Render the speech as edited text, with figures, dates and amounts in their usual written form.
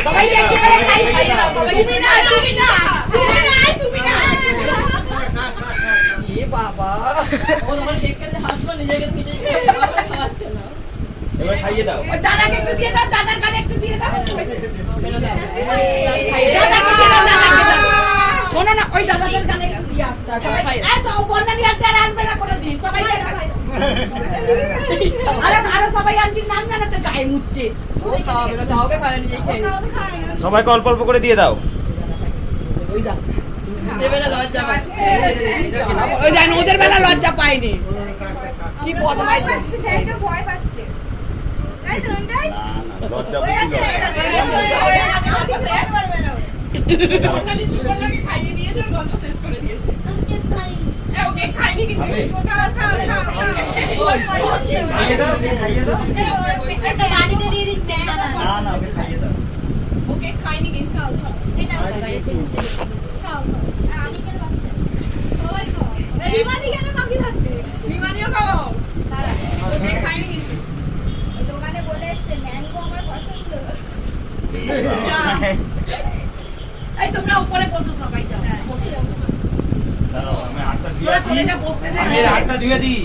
সবাই একটু করে খাই সবাই তুমি না এ বাবা ও আমার দেখতে হাসবা নিজেকে খাওয়াচ্ছে না এবার খাইয়ে দাও দাদাকে একটু দিয়ে দাও দাদার গালে একটু দিয়ে দাও শোনো না ওই দাদাদের গালে একটু দিয়ে আসতে সবাই এই সব বন্যা নিয়ে আর আসবে না কোনো দিন সবাই আরে সবাই আন্টির নাম জানাতে গায়ে মুচ্ছে ও খাওয়াবে না কাউকে খায় নিজেই খেয়ে সবাইকে অল্প অল্প করে দিয়ে দাও ওই দাও দেবেলা লজ্জা পায় ওই জান ওদের বেলা লজ্জা পায়নি কি বদমাই পাচ্ছে স্যারকে ভয় পাচ্ছে তাই তো নন্দাই লজ্জা বুঝি বর্ণালী খাইয়ে দিয়েছে আর গল্প শেষ করে দিয়েছে ওকে খাইনি কিন্তু খাইয়ে দাও একটা বাড়িতে দিয়ে দিচ্ছে না না ওকে খাইয়ে দাও ওকে খাইনি কিন্তু খাও এটা খাও আমি কেন বাচ্চা সবাই খাও রিমানি কেন বাকি থাকবে বিমানিও খাও তারা ওকে খাইনি কিন্তু দোকানে বলে এসছে ম্যাঙ্গো আমার পছন্দ এই তোমরা উপরে বসো সবাই যাও বসে যাও দাঁড়াও আমি হাতটা দিয়ে তোরা চলে যা বসতে দে আমি হাতটা ধুয়ে দিই